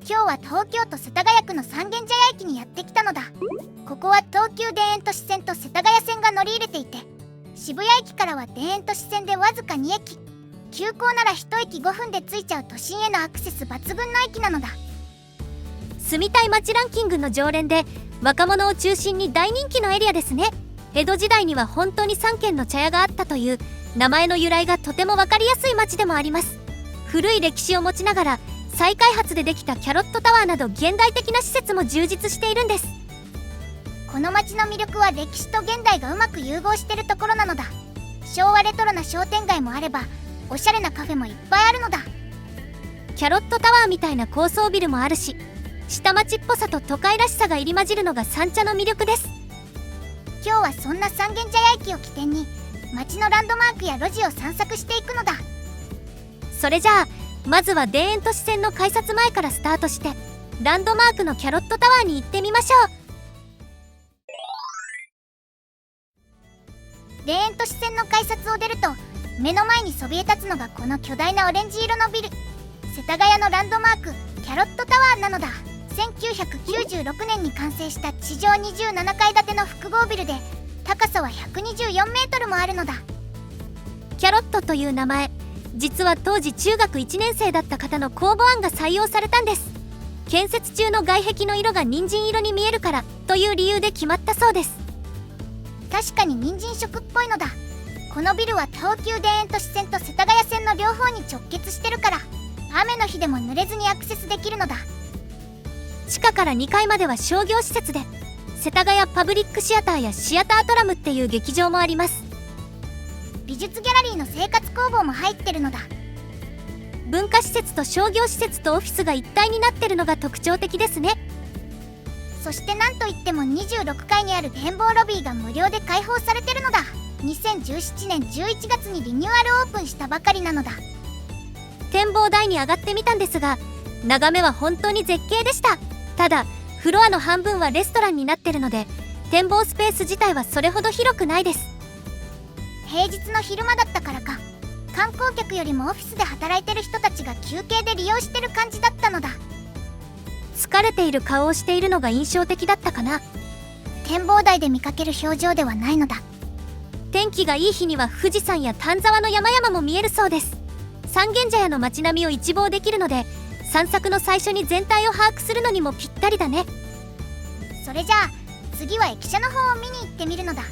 今日は東京都世田谷区の三軒茶屋駅にやってきたのだ。ここは東急田園都市線と世田谷線が乗り入れていて、渋谷駅からは田園都市線でわずか2駅、急行なら1駅5分で着いちゃう都心へのアクセス抜群の駅なのだ。住みたい街ランキングの常連で、若者を中心に大人気のエリアですね。江戸時代には本当に3軒の茶屋があったという名前の由来がとても分かりやすい街でもあります。古い歴史を持ちながら再開発でできたキャロットタワーなど現代的な施設も充実しているんです。この街の魅力は歴史と現代がうまく融合してるところなのだ。昭和レトロな商店街もあれば、おしゃれなカフェもいっぱいあるのだ。キャロットタワーみたいな高層ビルもあるし、下町っぽさと都会らしさが入り混じるのが三茶の魅力です。今日はそんな三軒茶屋駅を起点に街のランドマークや路地を散策していくのだ。それじゃあまずは田園都市線の改札前からスタートして、ランドマークのキャロットタワーに行ってみましょう。田園都市線の改札を出ると目の前にそびえ立つのがこの巨大なオレンジ色のビル、世田谷のランドマークキャロットタワーなのだ。1996年に完成した地上27階建ての複合ビルで、高さは124メートルもあるのだ。キャロットという名前、実は当時中学1年生だった方の公募案が採用されたんです。建設中の外壁の色が人参色に見えるからという理由で決まったそうです。確かに人参色っぽいのだ。このビルは東急田園都市線と世田谷線の両方に直結してるから、雨の日でも濡れずにアクセスできるのだ。地下から2階までは商業施設で、世田谷パブリックシアターやシアタートラムっていう劇場もあります。美術ギャラリーの生活工房も入ってるのだ。文化施設と商業施設とオフィスが一体になってるのが特徴的ですね。そしてなんといっても26階にある展望ロビーが無料で開放されてるのだ。2017年11月にリニューアルオープンしたばかりなのだ。展望台に上がってみたんですが、眺めは本当に絶景でした。ただフロアの半分はレストランになってるので、展望スペース自体はそれほど広くないです。平日の昼間だったからか、観光客よりもオフィスで働いてる人たちが休憩で利用してる感じだったのだ。疲れている顔をしているのが印象的だったかな。展望台で見かける表情ではないのだ。天気がいい日には富士山や丹沢の山々も見えるそうです。三軒茶屋の街並みを一望できるので、散策の最初に全体を把握するのにもぴったりだね。それじゃあ次は駅舎の方を見に行ってみるのだ。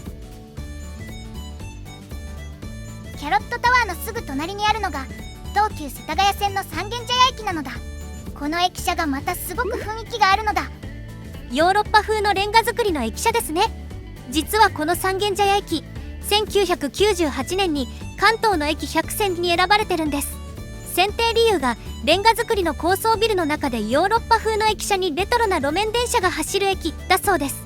キャロットタワーのすぐ隣にあるのが東急世田谷線の三軒茶屋駅なのだ。この駅舎がまたすごく雰囲気があるのだ。ヨーロッパ風のレンガ造りの駅舎ですね。実はこの三軒茶屋駅、1998年に関東の駅100選に選ばれてるんです。選定理由がレンガ造りの高層ビルの中でヨーロッパ風の駅舎にレトロな路面電車が走る駅だそうです。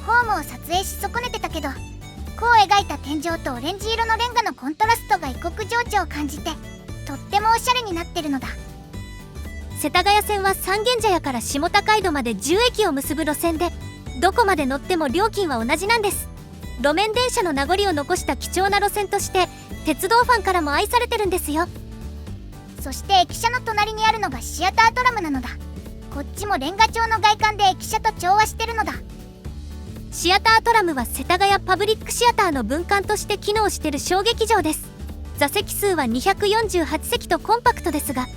ホームを撮影し損ねてたけど、こう描いた天井とオレンジ色のレンガのコントラストが異国情緒を感じて、とってもおしゃれになってるのだ。世田谷線は三軒茶屋から下高井戸まで10駅を結ぶ路線で、どこまで乗っても料金は同じなんです。路面電車の名残を残した貴重な路線として鉄道ファンからも愛されてるんですよ。そして駅舎の隣にあるのがシアタートラムなのだ。こっちもレンガ調の外観で駅舎と調和してるのだ。シアタートラムは世田谷パブリックシアターの分館として機能している小劇場です。座席数は248席とコンパクトですが、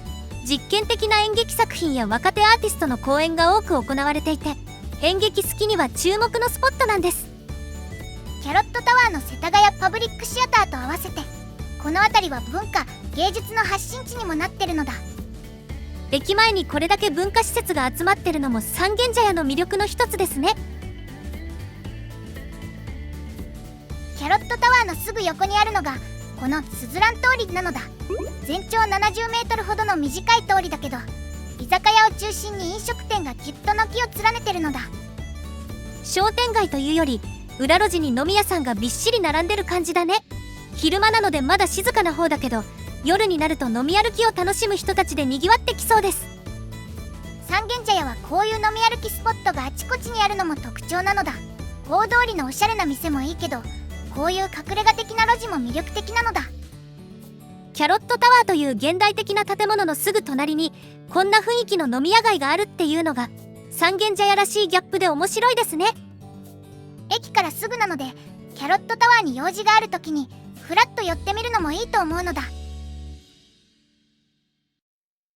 実験的な演劇作品や若手アーティストの公演が多く行われていて、演劇好きには注目のスポットなんです。キャロットタワーの世田谷パブリックシアターと合わせて、この辺りは文化芸術の発信地にもなってるのだ。駅前にこれだけ文化施設が集まってるのも三軒茶屋の魅力の一つですね。キャロットタワーのすぐ横にあるのがこのすずらん通りなのだ。全長70メートルほどの短い通りだけど、居酒屋を中心に飲食店がぎゅっと軒を連ねてるのだ。商店街というより裏路地に飲み屋さんがびっしり並んでる感じだね。昼間なのでまだ静かな方だけど、夜になると飲み歩きを楽しむ人たちでにぎわってきそうです。三軒茶屋はこういう飲み歩きスポットがあちこちにあるのも特徴なのだ。大通りのおしゃれな店もいいけど、こういう隠れ家的な路地も魅力的なのだ。キャロットタワーという現代的な建物のすぐ隣にこんな雰囲気の飲み屋街があるっていうのが三軒茶屋らしいギャップで面白いですね。駅からすぐなのでキャロットタワーに用事がある時にふらっと寄ってみるのもいいと思うのだ。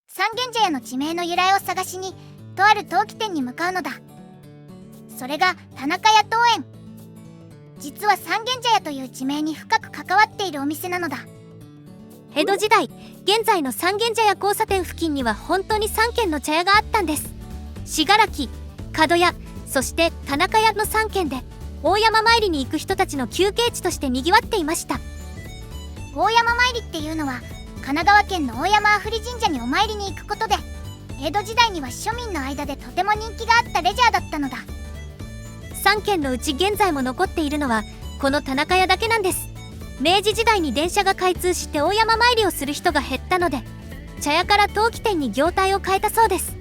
三軒茶屋の地名の由来を探しにとある陶器店に向かうのだ。それが田中屋桃園。実は三軒茶屋という地名に深く関わっているお店なのだ。江戸時代、現在の三軒茶屋交差点付近には本当に3軒の茶屋があったんです。信楽、角屋、そして田中屋の3軒で大山参りに行く人たちの休憩地としてにぎわっていました。大山参りっていうのは神奈川県の大山阿夫利神社にお参りに行くことで、江戸時代には庶民の間でとても人気があったレジャーだったのだ。3軒のうち現在も残っているのはこの田中屋だけなんです。明治時代に電車が開通して大山参りをする人が減ったので茶屋から陶器店に業態を変えたそうです。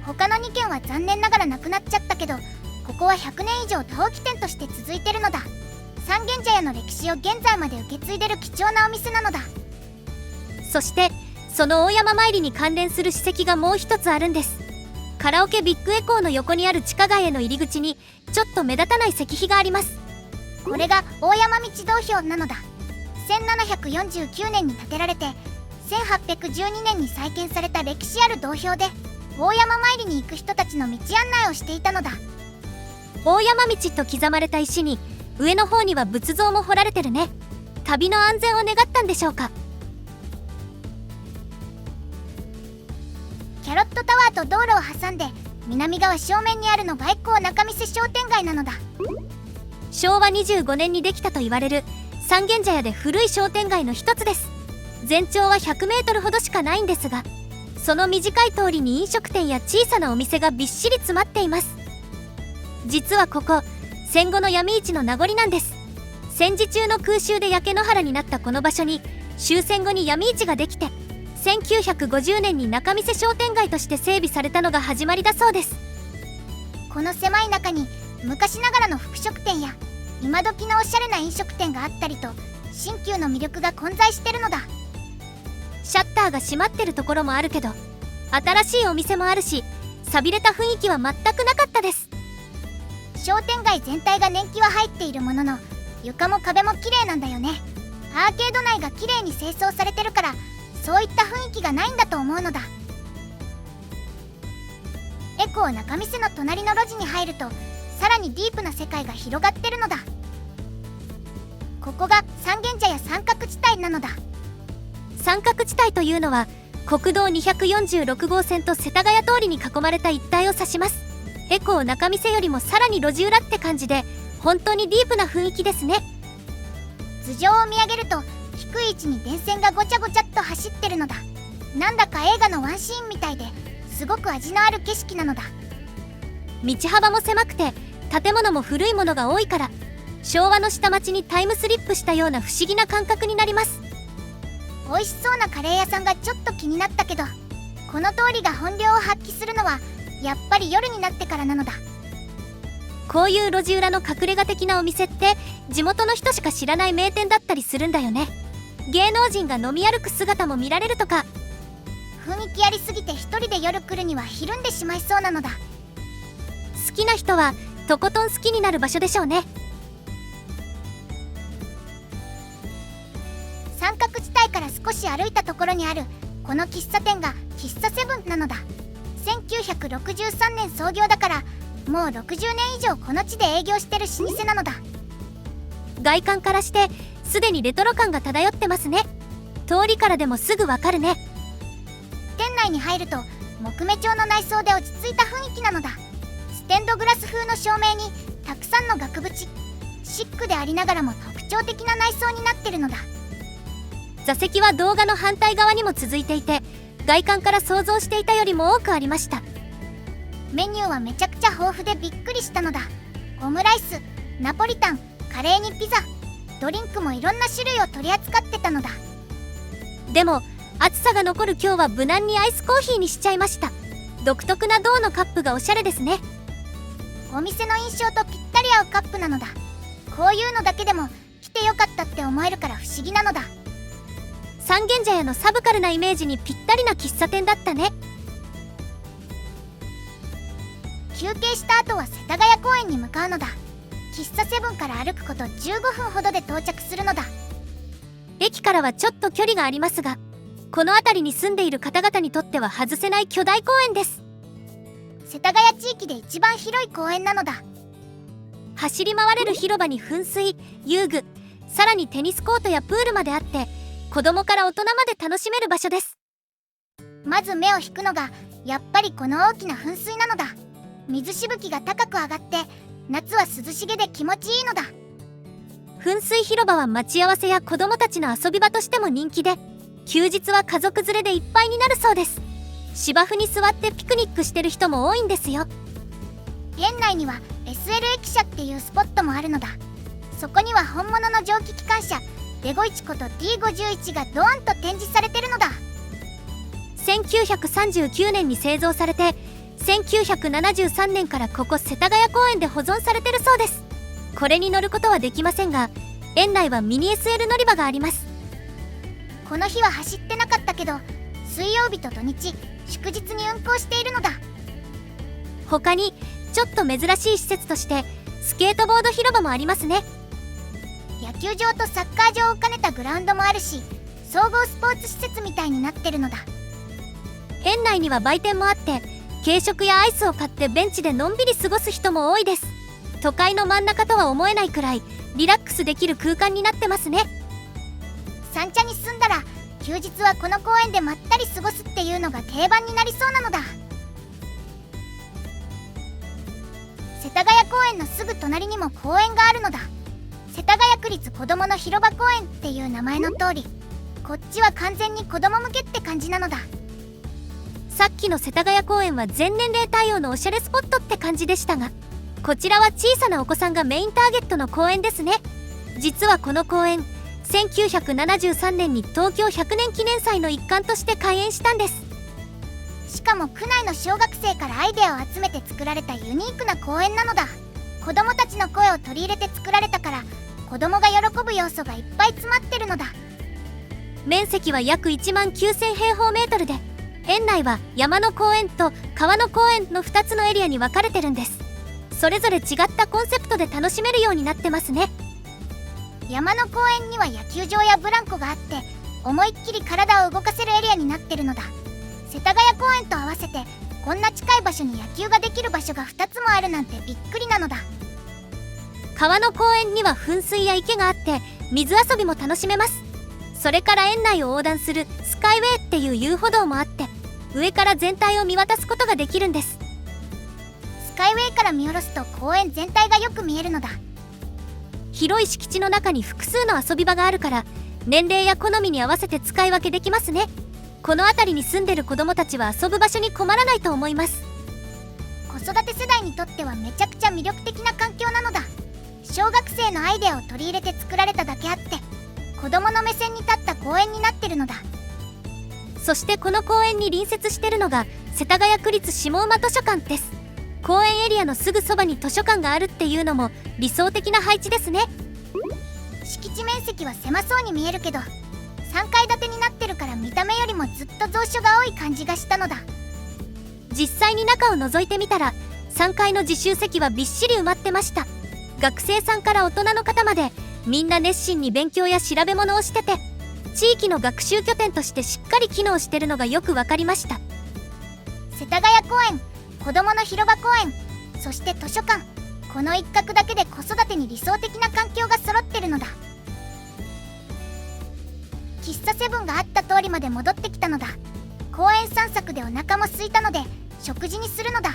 他の2軒は残念ながらなくなっちゃったけど、ここは100年以上陶器店として続いてるのだ。三軒茶屋の歴史を現在まで受け継いでる貴重なお店なのだ。そしてその大山参りに関連する史跡がもう一つあるんです。カラオケビッグエコーの横にある地下街への入り口にちょっと目立たない石碑があります。これが大山道道標なのだ。1749年に建てられて1812年に再建された歴史ある道標で、大山参りに行く人たちの道案内をしていたのだ。大山道と刻まれた石に上の方には仏像も彫られてるね。旅の安全を願ったんでしょうか。キャロットタワーと道路を挟んで南側正面にあるのがエコー仲見世商店街なのだ。昭和25年にできたと言われる三軒茶屋で古い商店街の一つです。全長は100メートルほどしかないんですが、その短い通りに飲食店や小さなお店がびっしり詰まっています。実はここ戦後の闇市の名残なんです。戦時中の空襲で焼け野原になったこの場所に終戦後に闇市ができて、1950年に仲見世商店街として整備されたのが始まりだそうです。この狭い中に昔ながらの服飾店や今時のおしゃれな飲食店があったりと、新旧の魅力が混在してるのだ。シャッターが閉まってるところもあるけど新しいお店もあるし、寂れた雰囲気は全くなかったです。商店街全体が年季は入っているものの床も壁も綺麗なんだよね。アーケード内が綺麗に清掃されてるからそういった雰囲気がないんだと思うのだ。エコー仲見世の隣の路地に入るとさらにディープな世界が広がってるのだ。ここが三軒茶屋三角地帯なのだ。三角地帯というのは国道246号線と世田谷通りに囲まれた一帯を指します。エコー仲見世よりもさらに路地裏って感じで本当にディープな雰囲気ですね。頭上を見上げると低い位置に電線がごちゃごちゃっと走ってるのだ。なんだか映画のワンシーンみたいですごく味のある景色なのだ。道幅も狭くて建物も古いものが多いから昭和の下町にタイムスリップしたような不思議な感覚になります。美味しそうなカレー屋さんがちょっと気になったけど、この通りが本領を発揮するのはやっぱり夜になってからなのだ。こういう路地裏の隠れ家的なお店って地元の人しか知らない名店だったりするんだよね。芸能人が飲み歩く姿も見られるとか。雰囲気ありすぎて一人で夜来るにはひるんでしまいそうなのだ。好きな人はとことん好きになる場所でしょうね。三角地帯から少し歩いたところにあるこの喫茶店が喫茶セブンなのだ。1963年創業だからもう60年以上この地で営業してる老舗なのだ。外観からしてすでにレトロ感が漂ってますね。通りからでもすぐわかるね。店内に入ると木目調の内装で落ち着いた雰囲気なのだ。ステンドグラス風の照明にたくさんの額縁、シックでありながらも特徴的な内装になってるのだ。座席は動画の反対側にも続いていて、外観から想像していたよりも多くありました。メニューはめちゃくちゃ豊富でびっくりしたのだ。オムライス、ナポリタン、カレーにピザ、ドリンクもいろんな種類を取り扱ってたのだ。でも暑さが残る今日は無難にアイスコーヒーにしちゃいました。独特な銅のカップがおしゃれですね。お店の印象とぴったり合うカップなのだ。こういうのだけでも来てよかったって思えるから不思議なのだ。三軒茶屋のサブカルなイメージにぴったりな喫茶店だったね。休憩した後は世田谷公園に向かうのだ。喫茶セブンから歩くこと15分ほどで到着するのだ。駅からはちょっと距離がありますが、この辺りに住んでいる方々にとっては外せない巨大公園です。世田谷地域で一番広い公園なのだ。走り回れる広場に噴水、遊具、さらにテニスコートやプールまであって、子供から大人まで楽しめる場所です。まず目を引くのがやっぱりこの大きな噴水なのだ。水しぶきが高く上がって夏は涼しげで気持ちいいのだ。噴水広場は待ち合わせや子供たちの遊び場としても人気で、休日は家族連れでいっぱいになるそうです。芝生に座ってピクニックしてる人も多いんですよ。園内には SL 駅舎っていうスポットもあるのだ。そこには本物の蒸気機関車デゴイチこと D51 がドーンと展示されてるのだ。1939年に製造されて、1973年からここ世田谷公園で保存されてるそうです。これに乗ることはできませんが、園内はミニ SL 乗り場があります。この日は走ってなかったけど、水曜日と土日祝日に運行しているのだ。他にちょっと珍しい施設としてスケートボード広場もありますね。野球場とサッカー場を兼ねたグラウンドもあるし、総合スポーツ施設みたいになってるのだ。園内には売店もあって、軽食やアイスを買ってベンチでのんびり過ごす人も多いです。都会の真ん中とは思えないくらいリラックスできる空間になってますね。三茶に住んだら休日はこの公園でまったり過ごすっていうのが定番になりそうなのだ。世田谷公園のすぐ隣にも公園があるのだ。世田谷区立子どもの広場公園っていう名前の通り、こっちは完全に子供向けって感じなのだ。さっきの世田谷公園は全年齢対応のおしゃれスポットって感じでしたが、こちらは小さなお子さんがメインターゲットの公園ですね。実はこの公園、1973年に東京100年記念祭の一環として開園したんです。しかも区内の小学生からアイデアを集めて作られたユニークな公園なのだ。子供たちの声を取り入れて作られたから、子供が喜ぶ要素がいっぱい詰まってるのだ。面積は約1万9000平方メートルで、園内は山の公園と川の公園の2つのエリアに分かれてるんです。それぞれ違ったコンセプトで楽しめるようになってますね。山の公園には野球場やブランコがあって、思いっきり体を動かせるエリアになってるのだ。世田谷公園と合わせてこんな近い場所に野球ができる場所が2つもあるなんてびっくりなのだ。川の公園には噴水や池があって水遊びも楽しめます。それから園内を横断するスカイウェイっていう遊歩道もあって、上から全体を見渡すことができるんです。スカイウェイから見下ろすと公園全体がよく見えるのだ。広い敷地の中に複数の遊び場があるから、年齢や好みに合わせて使い分けできますね。この辺りに住んでる子どもたちは遊ぶ場所に困らないと思います。子育て世代にとってはめちゃくちゃ魅力的な環境なのだ。小学生のアイデアを取り入れて作られただけあって、子どもの目線に立った公園になってるのだ。そしてこの公園に隣接してるのが世田谷区立下馬図書館です。公園エリアのすぐそばに図書館があるっていうのも理想的な配置ですね。敷地面積は狭そうに見えるけど、3階建てになってるから見た目よりもずっと蔵書が多い感じがしたのだ。実際に中を覗いてみたら、3階の自習席はびっしり埋まってました。学生さんから大人の方までみんな熱心に勉強や調べ物をしてて、地域の学習拠点としてしっかり機能してるのがよく分かりました。世田谷公園、子どもの広場公園、そして図書館、この一角だけで子育てに理想的な環境が揃ってるのだ。喫茶セブンがあった通りまで戻ってきたのだ。公園散策でお腹も空いたので食事にするのだ。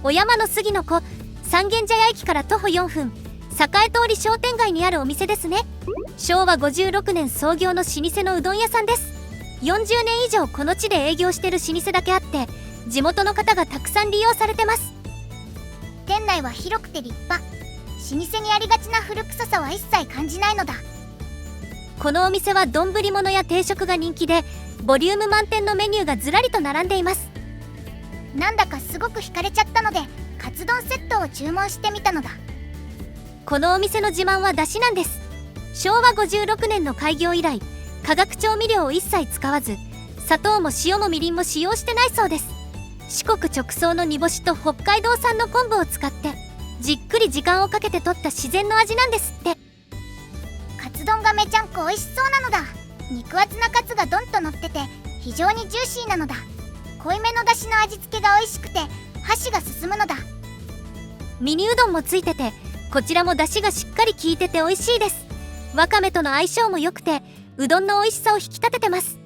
お山の杉の子、三軒茶屋駅から徒歩4分、栄通り商店街にあるお店ですね。昭和56年創業の老舗のうどん屋さんです。40年以上この地で営業してる老舗だけあって、地元の方がたくさん利用されてます。店内は広くて立派。老舗にありがちな古臭さは一切感じないのだ。このお店は丼物や定食が人気で、ボリューム満点のメニューがずらりと並んでいます。なんだかすごく惹かれちゃったので、カツ丼セットを注文してみたのだ。このお店の自慢は出汁なんです。昭和56年の開業以来、化学調味料を一切使わず、砂糖も塩もみりんも使用してないそうです。四国直送の煮干しと北海道産の昆布を使ってじっくり時間をかけて取った自然の味なんですって。カツ丼がめちゃんこ美味しそうなのだ。肉厚なカツがドンと乗ってて非常にジューシーなのだ。濃いめのだしの味付けが美味しくて箸が進むのだ。ミニうどんもついてて、こちらもだしがしっかり効いてて美味しいです。わかめとの相性も良くてうどんの美味しさを引き立ててます。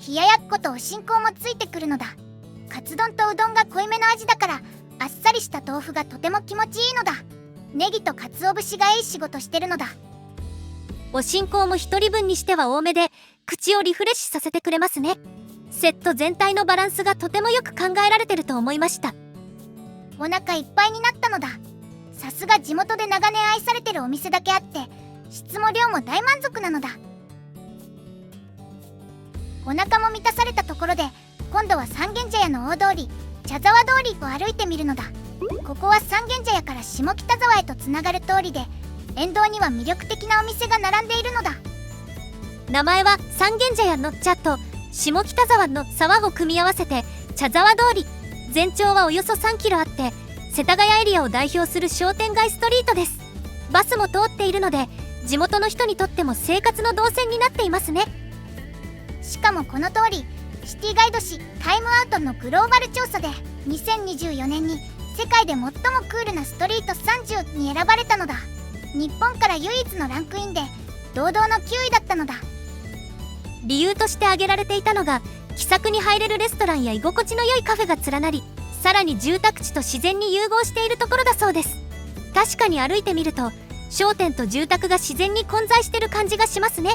冷ややっことおしんこうもついてくるのだ。カツ丼とうどんが濃いめの味だからあっさりした豆腐がとても気持ちいいのだ。ネギと鰹節がいい仕事してるのだ。おしんこうも1人分にしては多めで口をリフレッシュさせてくれますね。セット全体のバランスがとてもよく考えられてると思いました。お腹いっぱいになったのだ。さすが地元で長年愛されてるお店だけあって質も量も大満足なのだ。お腹も満たされたところで今度は三軒茶屋の大通り茶沢通りを歩いてみるのだ。ここは三軒茶屋から下北沢へとつながる通りで沿道には魅力的なお店が並んでいるのだ。名前は三軒茶屋の茶と下北沢の沢を組み合わせて茶沢通り。全長はおよそ3キロあって世田谷エリアを代表する商店街ストリートです。バスも通っているので地元の人にとっても生活の動線になっていますね。しかもこの通りシティガイド誌タイムアウトのグローバル調査で2024年に世界で最もクールなストリート30に選ばれたのだ。日本から唯一のランクインで堂々の9位だったのだ。理由として挙げられていたのが気さくに入れるレストランや居心地の良いカフェが連なり、さらに住宅地と自然に融合しているところだそうです。確かに歩いてみると商店と住宅が自然に混在してる感じがしますね。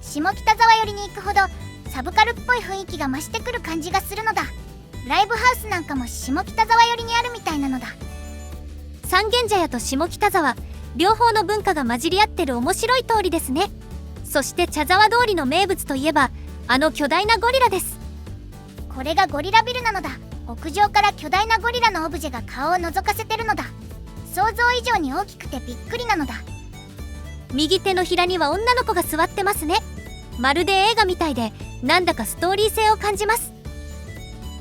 下北沢寄りに行くほどサブカルっぽい雰囲気が増してくる感じがするのだ。ライブハウスなんかも下北沢寄りにあるみたいなのだ。三軒茶屋と下北沢両方の文化が混じり合ってる面白い通りですね。そして茶沢通りの名物といえばあの巨大なゴリラです。これがゴリラビルなのだ。屋上から巨大なゴリラのオブジェが顔を覗かせてるのだ。想像以上に大きくてびっくりなのだ。右手のひらには女の子が座ってますね。まるで映画みたいでなんだかストーリー性を感じます。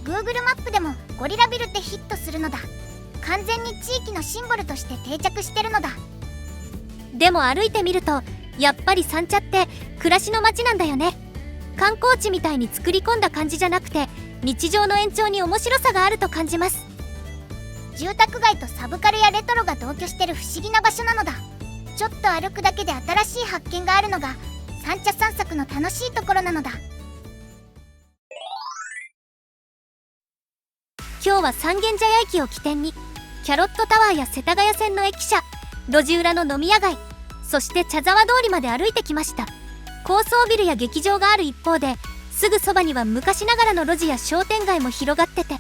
Google マップでもゴリラビルってヒットするのだ。完全に地域のシンボルとして定着してるのだ。でも歩いてみるとやっぱり三茶って暮らしの街なんだよね。観光地みたいに作り込んだ感じじゃなくて日常の延長に面白さがあると感じます。住宅街とサブカルやレトロが同居してる不思議な場所なのだ。ちょっと歩くだけで新しい発見があるのが三茶散策の楽しいところなのだ。今日は三軒茶屋駅を起点にキャロットタワーや世田谷線の駅舎、路地裏の飲み屋街、そして茶沢通りまで歩いてきました。高層ビルや劇場がある一方ですぐそばには昔ながらの路地や商店街も広がってて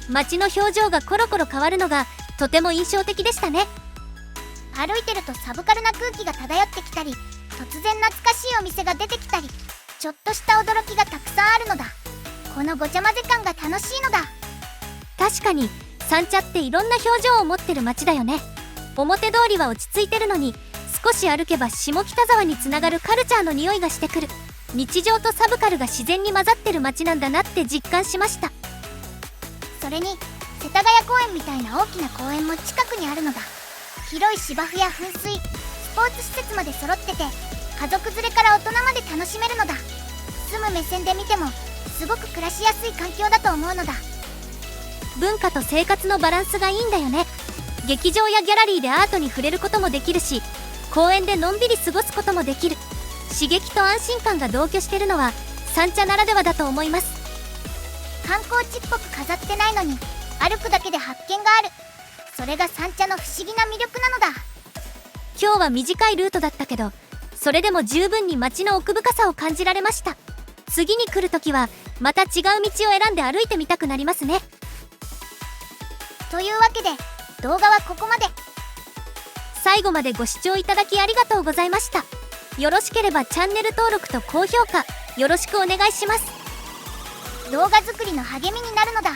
街の表情がコロコロ変わるのがとても印象的でしたね。歩いてるとサブカルな空気が漂ってきたり突然懐かしいお店が出てきたりちょっとした驚きがたくさんあるのだ。このごちゃ混ぜ感が楽しいのだ。確かに三茶っていろんな表情を持ってる街だよね。表通りは落ち着いてるのに少し歩けば下北沢につながるカルチャーの匂いがしてくる。日常とサブカルが自然に混ざってる街なんだなって実感しました。それに世田谷公園みたいな大きな公園も近くにあるのだ。広い芝生や噴水、スポーツ施設まで揃ってて家族連れから大人まで楽しめるのだ。住む目線で見てもすごく暮らしやすい環境だと思うのだ。文化と生活のバランスがいいんだよね。劇場やギャラリーでアートに触れることもできるし公園でのんびり過ごすこともできる。刺激と安心感が同居してるのは三茶ならではだと思います。観光地っぽく飾ってないのに歩くだけで発見がある。それが三茶の不思議な魅力なのだ。今日は短いルートだったけどそれでも十分に街の奥深さを感じられました。次に来るときはまた違う道を選んで歩いてみたくなりますね。というわけで動画はここまで。最後までご視聴いただきありがとうございました。よろしければチャンネル登録と高評価よろしくお願いします。動画作りの励みになるのだ。